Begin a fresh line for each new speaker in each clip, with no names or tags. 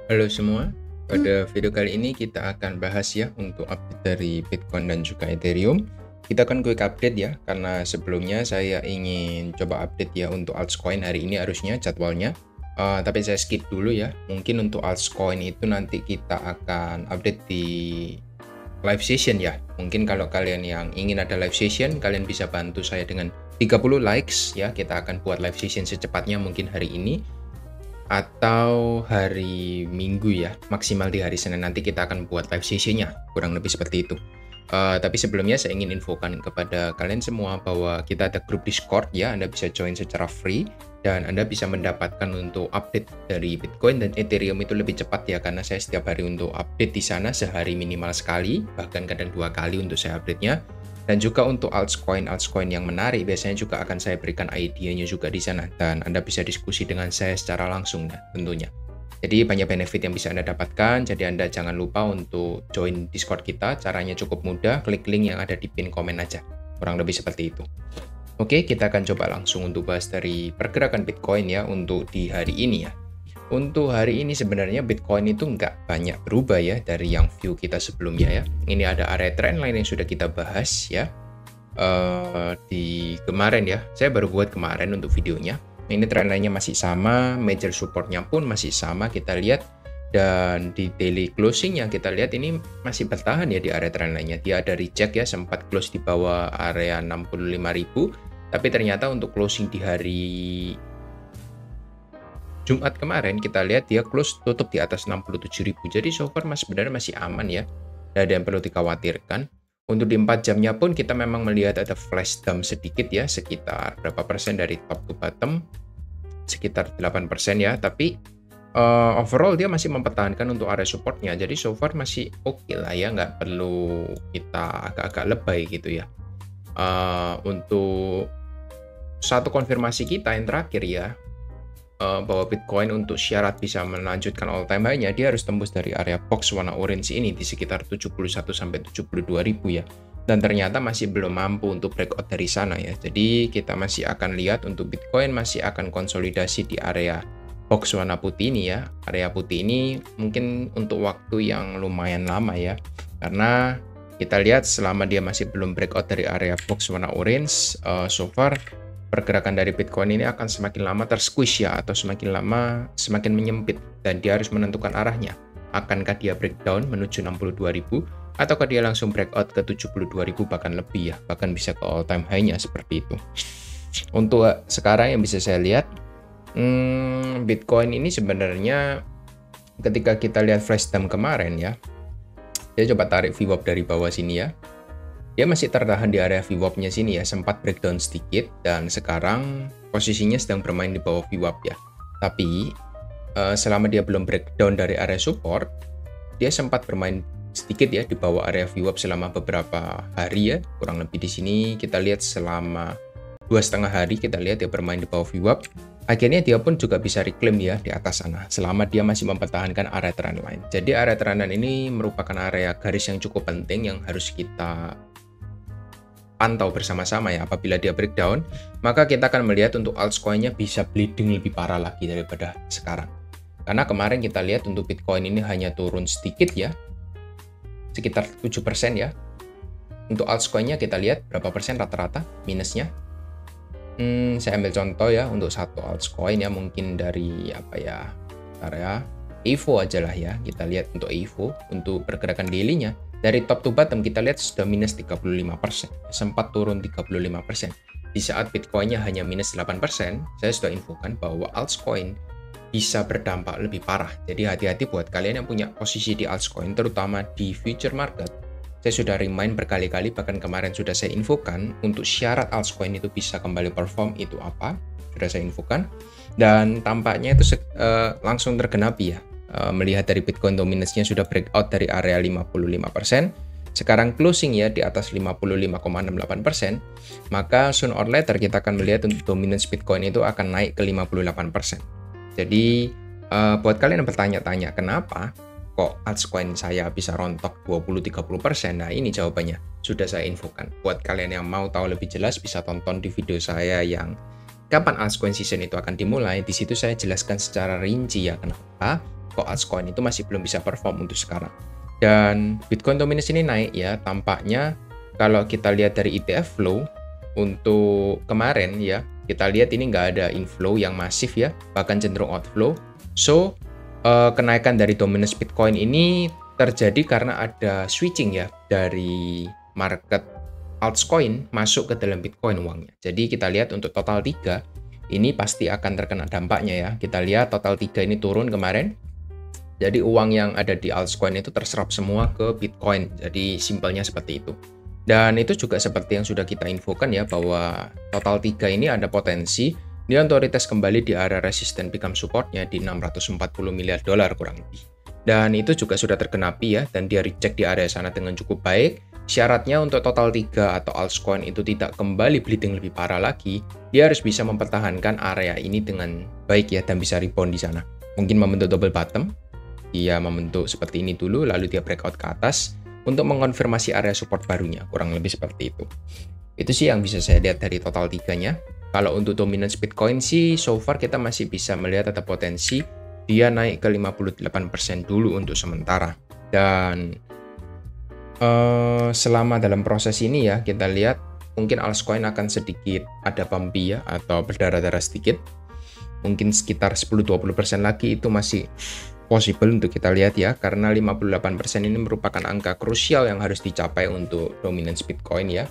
Halo semua, pada video kali ini kita akan bahas ya untuk update dari Bitcoin dan juga Ethereum. Kita akan quick update ya, karena sebelumnya saya ingin coba update ya untuk altcoin hari ini harusnya jadwalnya. Tapi saya skip dulu ya, mungkin untuk altcoin itu nanti kita akan update di live session ya. Mungkin kalau kalian yang ingin ada live session, kalian bisa bantu saya dengan 30 likes ya, kita akan buat live session secepatnya mungkin hari ini atau hari Minggu ya, maksimal di hari Senin nanti kita akan buat live session-nya, kurang lebih seperti itu. Tapi sebelumnya saya ingin infokan kepada kalian semua bahwa kita ada grup Discord ya, Anda bisa join secara free dan Anda bisa mendapatkan untuk update dari Bitcoin dan Ethereum itu lebih cepat ya, karena saya setiap hari untuk update di sana sehari minimal sekali, bahkan kadang 2 kali untuk saya update-nya. Dan juga untuk altcoin yang menarik biasanya juga akan saya berikan idenya juga di sana dan Anda bisa diskusi dengan saya secara langsung ya, tentunya. Jadi banyak benefit yang bisa Anda dapatkan, jadi Anda jangan lupa untuk join Discord kita, caranya cukup mudah, klik link yang ada di pin komen aja. Kurang lebih seperti itu. Oke, kita akan coba langsung untuk bahas dari pergerakan Bitcoin ya untuk di hari ini ya. Untuk hari ini sebenarnya Bitcoin itu nggak banyak berubah ya dari yang view kita sebelumnya ya. Ini ada area trendline yang sudah kita bahas ya di kemarin ya. Saya baru buat kemarin untuk videonya. Ini trendline-nya masih sama, major supportnya pun masih sama kita lihat. Dan di daily closing yang kita lihat ini masih bertahan ya di area trendline-nya. Dia ada reject ya, sempat close di bawah area 65.000. Tapi ternyata untuk closing di hari Jumat kemarin kita lihat dia close tutup di atas 67.000. Jadi so far sebenarnya masih aman ya. Tidak ada yang perlu dikhawatirkan. Untuk di 4 jamnya pun kita memang melihat ada flash dump sedikit ya, sekitar berapa persen dari top to bottom, sekitar 8% ya. Tapi overall dia masih mempertahankan untuk area supportnya. Jadi so far masih oke lah ya, nggak perlu kita agak-agak lebay gitu ya. Untuk satu konfirmasi kita yang terakhir ya, bahwa Bitcoin untuk syarat bisa melanjutkan all time high-nya dia harus tembus dari area box warna orange ini di sekitar 71 sampai 72.000 ya. Dan ternyata masih belum mampu untuk breakout dari sana ya. Jadi kita masih akan lihat untuk Bitcoin masih akan konsolidasi di area box warna putih ini ya. Area putih ini mungkin untuk waktu yang lumayan lama ya. Karena kita lihat selama dia masih belum breakout dari area box warna orange, so far pergerakan dari Bitcoin ini akan semakin lama tersqueeze ya, atau semakin lama semakin menyempit dan dia harus menentukan arahnya. Akankah dia breakdown menuju 62.000 ataukah dia langsung breakout ke 72.000 bahkan lebih ya, bahkan bisa ke all time high-nya seperti itu. Untuk sekarang yang bisa saya lihat, Bitcoin ini sebenarnya ketika kita lihat flash dump kemarin ya, saya coba tarik VWAP dari bawah sini ya. Dia masih tertahan di area VWAP-nya sini ya, sempat breakdown sedikit dan sekarang posisinya sedang bermain di bawah VWAP ya. Tapi selama dia belum breakdown dari area support, dia sempat bermain sedikit ya di bawah area VWAP selama beberapa hari ya. Kurang lebih di sini kita lihat selama 2,5 hari kita lihat dia bermain di bawah VWAP. Akhirnya dia pun juga bisa reclaim ya di atas sana selama dia masih mempertahankan area trendline. Jadi area trendline ini merupakan area garis yang cukup penting yang harus kita pantau bersama-sama ya. Apabila dia breakdown, maka kita akan melihat untuk altcoin-nya bisa bleeding lebih parah lagi daripada sekarang. Karena kemarin kita lihat untuk Bitcoin ini hanya turun sedikit ya, sekitar 7% ya. Untuk altcoin-nya kita lihat berapa persen rata-rata minusnya. Saya ambil contoh ya untuk satu altcoin ya, mungkin dari apa ya, area EVO aja lah ya. Kita lihat untuk EVO untuk pergerakan daily-nya. Dari top to bottom kita lihat sudah minus 35%, sempat turun 35%. Di saat Bitcoin-nya hanya minus 8%, saya sudah infokan bahwa altcoin bisa berdampak lebih parah. Jadi hati-hati buat kalian yang punya posisi di altcoin, terutama di future market. Saya sudah remind berkali-kali, bahkan kemarin sudah saya infokan, untuk syarat altcoin itu bisa kembali perform itu apa, sudah saya infokan. Dan tampaknya itu langsung tergenapi ya. Melihat dari Bitcoin dominance-nya sudah breakout dari area 55%, sekarang closing ya di atas 55,68%, maka soon or later kita akan melihat untuk dominance Bitcoin itu akan naik ke 58%. Jadi buat kalian yang bertanya-tanya kenapa kok altcoin saya bisa rontok 20-30%, nah ini jawabannya sudah saya infokan. Buat kalian yang mau tahu lebih jelas bisa tonton di video saya yang kapan altcoin season itu akan dimulai. Di situ saya jelaskan secara rinci ya kenapa kok altcoin itu masih belum bisa perform untuk sekarang. Dan Bitcoin dominance ini naik ya, tampaknya kalau kita lihat dari ETF flow untuk kemarin ya, kita lihat ini nggak ada inflow yang masif ya, bahkan cenderung outflow. So, kenaikan dari dominance Bitcoin ini terjadi karena ada switching ya dari market altcoin masuk ke dalam Bitcoin uangnya. Jadi kita lihat untuk total 3, ini pasti akan terkena dampaknya ya. Kita lihat total 3 ini turun kemarin. Jadi uang yang ada di altcoin itu terserap semua ke Bitcoin. Jadi simpelnya seperti itu. Dan itu juga seperti yang sudah kita infokan ya, bahwa total 3 ini ada potensi dia untuk retest kembali di area resisten become supportnya di 640 miliar dolar kurang lebih. Dan itu juga sudah tergenapi ya, dan dia reject di area sana dengan cukup baik. Syaratnya untuk total 3 atau altcoin itu tidak kembali bleeding lebih parah lagi, dia harus bisa mempertahankan area ini dengan baik ya, dan bisa rebound di sana. Mungkin membentuk double bottom, dia membentuk seperti ini dulu, lalu dia breakout ke atas untuk mengonfirmasi area support barunya, kurang lebih seperti itu. Itu sih yang bisa saya lihat dari total 3-nya. Kalau untuk dominance Bitcoin sih, so far kita masih bisa melihat ada potensi dia naik ke 58% dulu untuk sementara. Dan selama dalam proses ini ya, kita lihat mungkin altcoin akan sedikit ada bumpy ya, atau berdarah-darah sedikit. Mungkin sekitar 10-20% lagi itu masih possible untuk kita lihat ya, karena 58% ini merupakan angka krusial yang harus dicapai untuk dominance Bitcoin ya.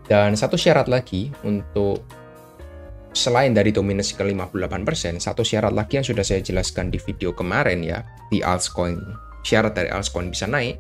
Dan satu syarat lagi untuk selain dari dominance ke 58%, satu syarat lagi yang sudah saya jelaskan di video kemarin ya, di altcoin, syarat dari altcoin bisa naik,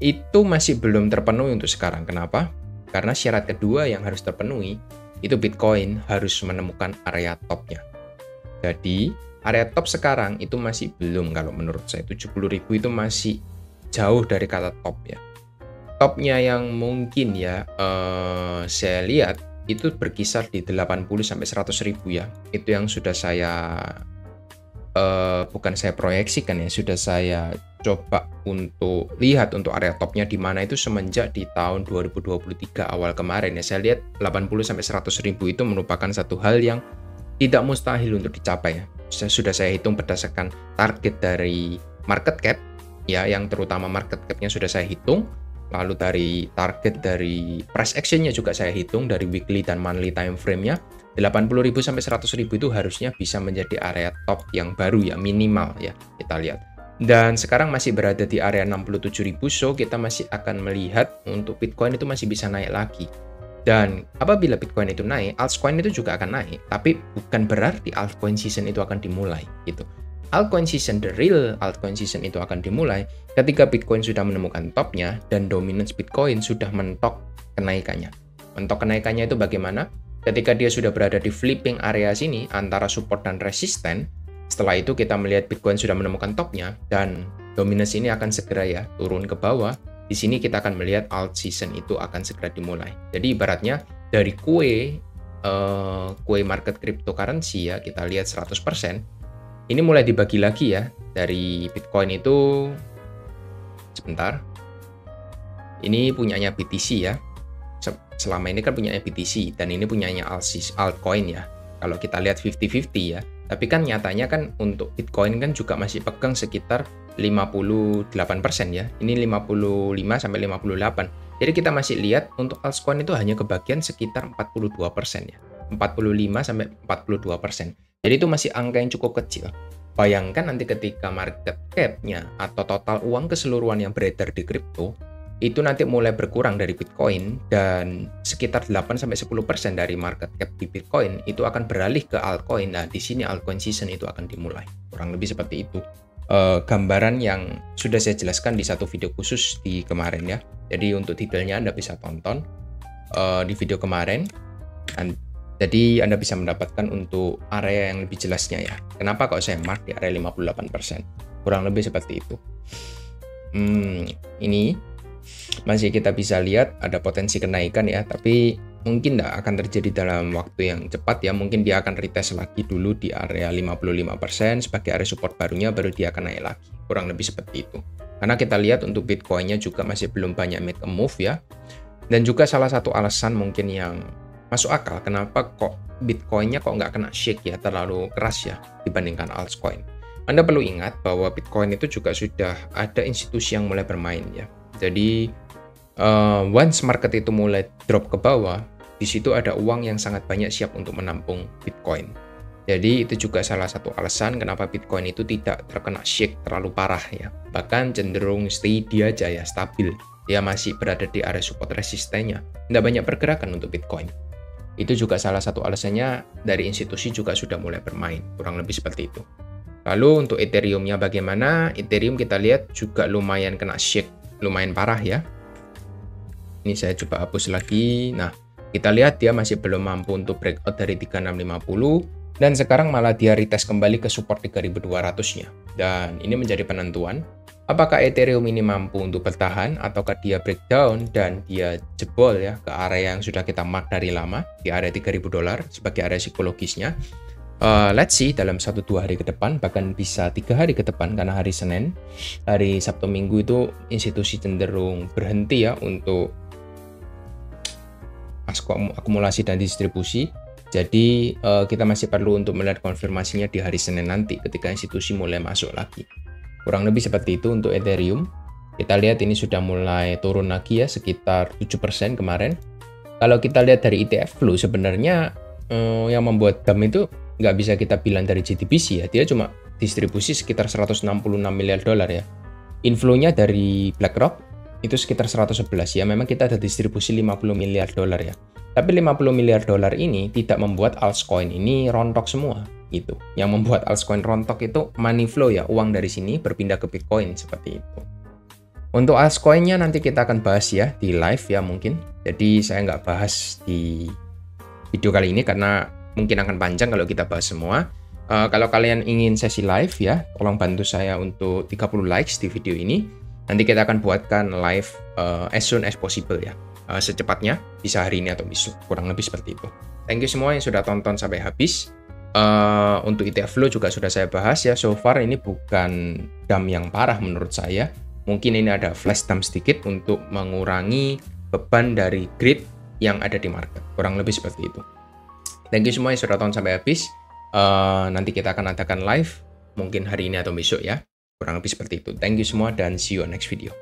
itu masih belum terpenuhi untuk sekarang. Kenapa? Karena syarat kedua yang harus terpenuhi, itu Bitcoin harus menemukan area topnya. Jadi, area top sekarang itu masih belum, kalau menurut saya 70.000 itu masih jauh dari kata top ya. Topnya yang mungkin ya saya lihat itu berkisar di 80-100.000 ya. Itu yang sudah saya bukan saya proyeksikan ya, sudah saya coba untuk lihat untuk area topnya di mana itu semenjak di tahun 2023 awal kemarin ya. Saya lihat 80-100.000 itu merupakan satu hal yang tidak mustahil untuk dicapai ya. Sudah saya hitung berdasarkan target dari market cap ya, yang terutama market cap-nya sudah saya hitung, lalu dari target dari price action-nya juga saya hitung dari weekly dan monthly time frame-nya. 80.000 sampai 100.000 itu harusnya bisa menjadi area top yang baru ya, minimal ya, kita lihat. Dan sekarang masih berada di area 67.000, so kita masih akan melihat untuk Bitcoin itu masih bisa naik lagi. Dan apabila Bitcoin itu naik, altcoin itu juga akan naik, tapi bukan berarti altcoin season itu akan dimulai gitu. Altcoin season, the real altcoin season itu akan dimulai ketika Bitcoin sudah menemukan topnya dan dominance Bitcoin sudah mentok kenaikannya. Mentok kenaikannya itu bagaimana? Ketika dia sudah berada di flipping area sini antara support dan resisten, setelah itu kita melihat Bitcoin sudah menemukan topnya dan dominance ini akan segera ya turun ke bawah. Di sini kita akan melihat alt season itu akan segera dimulai. Jadi ibaratnya dari kue market cryptocurrency ya, kita lihat 100%, ini mulai dibagi lagi ya. Dari Bitcoin itu, sebentar, ini punyanya BTC ya. Selama ini kan punyanya BTC, dan ini punyanya altcoin ya. Kalau kita lihat 50-50 ya. Tapi kan nyatanya kan untuk Bitcoin kan juga masih pegang sekitar 58% ya. Ini 55-58. Jadi kita masih lihat untuk altcoin itu hanya kebagian sekitar 42% ya. 45-42%. Jadi itu masih angka yang cukup kecil. Bayangkan nanti ketika market cap-nya atau total uang keseluruhan yang beredar di kripto itu nanti mulai berkurang dari Bitcoin, dan sekitar 8-10% dari market cap di Bitcoin itu akan beralih ke altcoin. Nah, di sini altcoin season itu akan dimulai. Kurang lebih seperti itu. Gambaran yang sudah saya jelaskan di satu video khusus di kemarin ya. Jadi untuk detailnya Anda bisa tonton di video kemarin. Jadi Anda bisa mendapatkan untuk area yang lebih jelasnya ya. Kenapa kok saya mark di area 58%? Kurang lebih seperti itu. Ini masih kita bisa lihat ada potensi kenaikan ya, tapi mungkin tidak akan terjadi dalam waktu yang cepat ya. Mungkin dia akan retest lagi dulu di area 55% sebagai area support barunya, baru dia akan naik lagi. Kurang lebih seperti itu. Karena kita lihat untuk Bitcoin-nya juga masih belum banyak make a move ya. Dan juga salah satu alasan mungkin yang masuk akal kenapa kok Bitcoin-nya kok nggak kena shake ya, terlalu keras ya dibandingkan altcoin. Anda perlu ingat bahwa Bitcoin itu juga sudah ada institusi yang mulai bermain ya. Jadi once market itu mulai drop ke bawah, di situ ada uang yang sangat banyak siap untuk menampung Bitcoin. Jadi itu juga salah satu alasan kenapa Bitcoin itu tidak terkena shake terlalu parah ya. Bahkan cenderung steady aja ya, stabil. Dia masih berada di area support resistennya. Tidak banyak pergerakan untuk Bitcoin. Itu juga salah satu alasannya dari institusi juga sudah mulai bermain. Kurang lebih seperti itu. Lalu untuk Ethereum-nya bagaimana? Ethereum kita lihat juga lumayan kena shake. Lumayan parah ya. Ini saya coba hapus lagi. Nah, kita lihat dia masih belum mampu untuk breakout dari 3650. Dan sekarang malah dia retest kembali ke support 3200-nya. Dan ini menjadi penentuan, apakah Ethereum ini mampu untuk bertahan, ataukah dia breakdown dan dia jebol ya ke area yang sudah kita mark dari lama, di area $3.000 sebagai area psikologisnya. Let's see dalam 1-2 hari ke depan, bahkan bisa 3 hari ke depan, karena hari Senin, hari Sabtu Minggu itu institusi cenderung berhenti ya untuk akumulasi dan distribusi. Jadi kita masih perlu untuk melihat konfirmasinya di hari Senin nanti ketika institusi mulai masuk lagi. Kurang lebih seperti itu untuk Ethereum. Kita lihat ini sudah mulai turun lagi ya, sekitar 7% kemarin. Kalau kita lihat dari ETF Flow, sebenarnya yang membuat DAM itu nggak bisa kita bilang dari JTBC ya. Dia cuma distribusi sekitar $166 miliar ya. Inflow-nya dari BlackRock itu sekitar 111 ya. Memang kita ada distribusi $50 miliar ya. Tapi $50 miliar ini tidak membuat altcoin ini rontok semua gitu. Yang membuat altcoin rontok itu money flow ya, uang dari sini berpindah ke Bitcoin seperti itu. Untuk altcoinnya nanti kita akan bahas ya di live ya mungkin. Jadi saya nggak bahas di video kali ini karena mungkin akan panjang kalau kita bahas semua. Kalau kalian ingin sesi live ya, tolong bantu saya untuk 30 likes di video ini. Nanti kita akan buatkan live as soon as possible ya. Secepatnya, bisa hari ini atau besok, kurang lebih seperti itu. Thank you semua yang sudah tonton sampai habis. Untuk ETF Flow juga sudah saya bahas ya, so far ini bukan DAM yang parah menurut saya. Mungkin ini ada flash DAM sedikit untuk mengurangi beban dari grid yang ada di market, kurang lebih seperti itu. Thank you semua yang sudah tonton sampai habis. Nanti kita akan adakan live, mungkin hari ini atau besok ya, kurang lebih seperti itu. Thank you semua dan see you on next video.